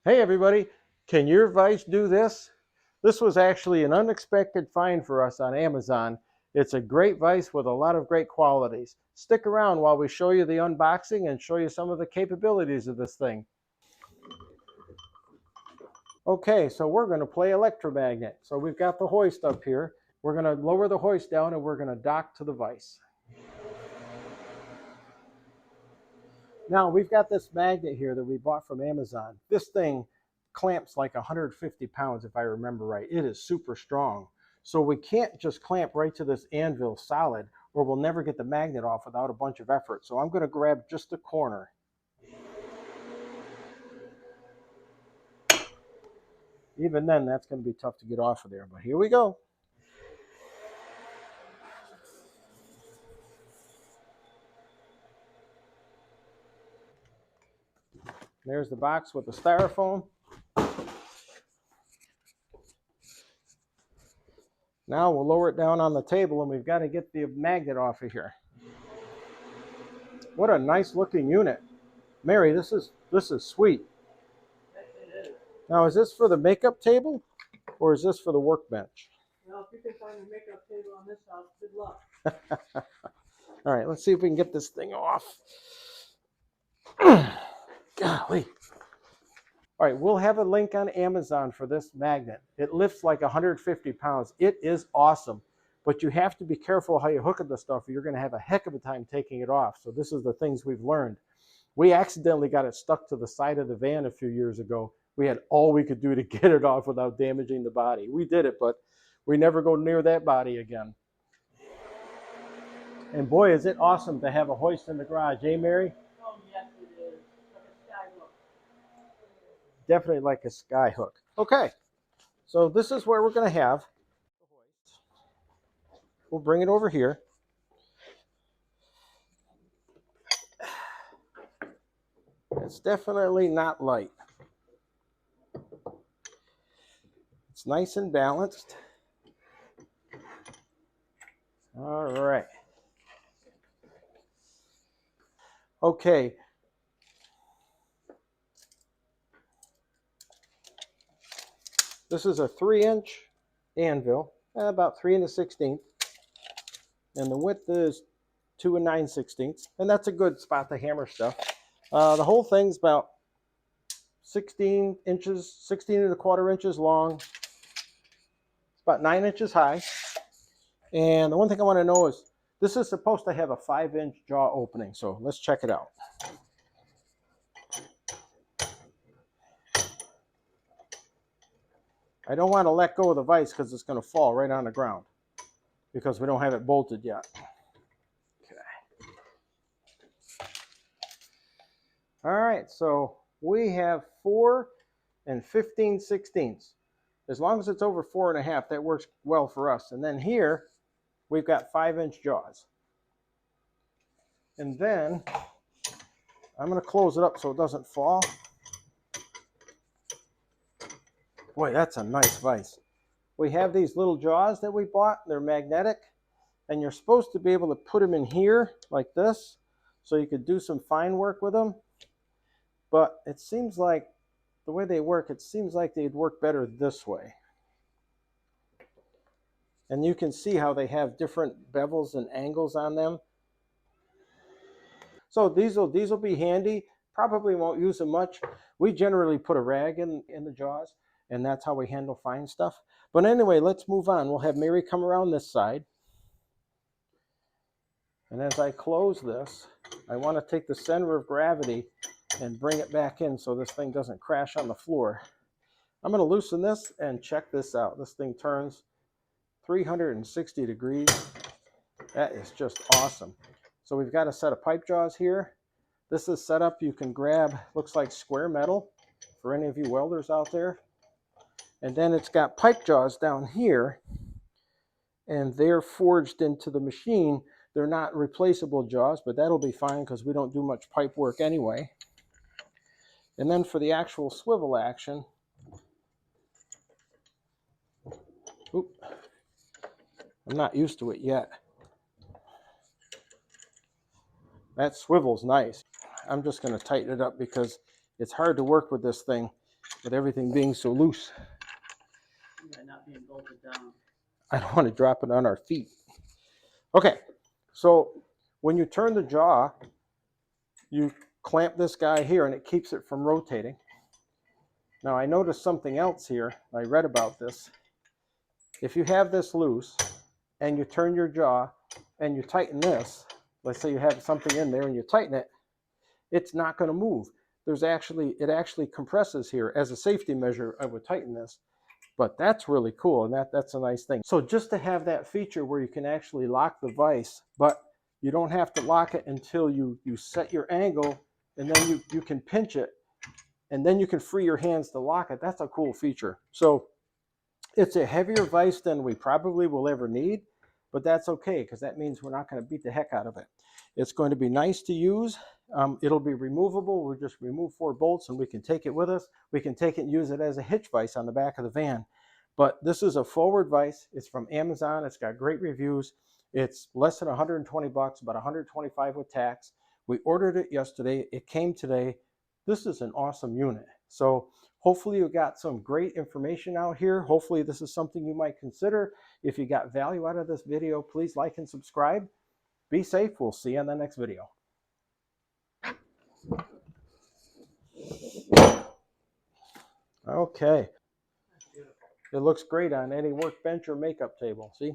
Hey everybody, can your vise do this? This was actually an unexpected find for us on Amazon. It's a great vise with a lot of great qualities. Stick around while we show you the unboxing and show you some of the capabilities of this thing. Okay, so we're going to play electromagnet. So we've got the hoist up here. We're going to lower the hoist down and we're going to dock to the vise. Now we've got this magnet here that we bought from Amazon. This thing clamps like 150 pounds if I remember right. It is super strong. So we can't just clamp right to this anvil solid or we'll never get the magnet off without a bunch of effort. So I'm going to grab just a corner. Even then, that's going to be tough to get off of there, but here we go. There's the box with the styrofoam. Now we'll lower it down on the table and we've got to get the magnet off of here. What a nice looking unit. Mary, this is sweet. Now, is this for the makeup table or is this for the workbench? Well, if you can find a makeup table on this house, good luck. All right, let's see if we can get this thing off. Golly. All right, we'll have a link on Amazon for this magnet. It lifts like 150 pounds. It is awesome, but you have to be careful how you hook the stuff or you're going to have a heck of a time taking it off. So this is the things we've learned. We accidentally got it stuck to the side of the van a few years ago. We had all we could do to get it off without damaging the body. We did it, but we never go near that body again. And boy, is it awesome to have a hoist in the garage, eh, Mary? Oh, yes, it is. Like a sky hook. Definitely like a sky hook. Okay, so this is where we're going to have the hoist. We'll bring it over here. It's definitely not light. It's nice and balanced. All right. Okay. This is a 3-inch anvil, about 3 1/16, and the width is 2 9/16, and that's a good spot to hammer stuff. The whole thing's about 16 inches, 16 1/4 inches long. It's about 9 inches high. And the one thing I want to know is this is supposed to have a 5-inch jaw opening, so let's check it out. I don't want to let go of the vise because it's going to fall right on the ground because we don't have it bolted yet. Okay. All right, so we have 4 15/16. As long as it's over 4 1/2, that works well for us. And then here, we've got 5-inch jaws. And then I'm going to close it up so it doesn't fall. Boy, that's a nice vise. We have these little jaws that we bought. They're magnetic. And you're supposed to be able to put them in here like this so you could do some fine work with them. But it seems like the way they work, it seems like they'd work better this way. And you can see how they have different bevels and angles on them. So these will be handy. Probably won't use them much. We generally put a rag in the jaws, and that's how we handle fine stuff. But anyway, let's move on. We'll have Mary come around this side. And as I close this, I want to take the center of gravity and bring it back in so this thing doesn't crash on the floor. I'm going to loosen this and check this out. This thing turns 360 degrees. That is just awesome. So we've got a set of pipe jaws here. This is set up, you can grab, looks like square metal for any of you welders out there. And then it's got pipe jaws down here, and they're forged into the machine. They're not replaceable jaws, but that'll be fine because we don't do much pipe work anyway. And then for the actual swivel action, I'm not used to it yet. That swivel's nice. I'm just going to tighten it up because it's hard to work with this thing. with everything being so loose. Yeah, not being bolted down. I don't want to drop it on our feet. Okay, so when you turn the jaw, you clamp this guy here and it keeps it from rotating. Now I noticed something else here. I read about this. If you have this loose and you turn your jaw and you tighten this, let's say you have something in there and you tighten it, it's not going to move. It actually compresses here. As a safety measure, I would tighten this. But that's really cool, and that's a nice thing. So just to have that feature where you can actually lock the vise, but you don't have to lock it until you set your angle, and then you can pinch it, and then you can free your hands to lock it. That's a cool feature. So it's a heavier vise than we probably will ever need, but that's okay because that means we're not going to beat the heck out of it. It's going to be nice to use. It'll be removable. We'll just remove 4 bolts and we can take it with us. We can take it and use it as a hitch vise on the back of the van. But this is a forward vise. It's from Amazon. It's got great reviews. It's less than 120 bucks, about 125 with tax. We ordered it yesterday. It came today. This is an awesome unit. So hopefully you got some great information out here. Hopefully this is something you might consider. If you got value out of this video, please like and subscribe. Be safe. We'll see you in the next video. Okay. It looks great on any workbench or makeup table. See?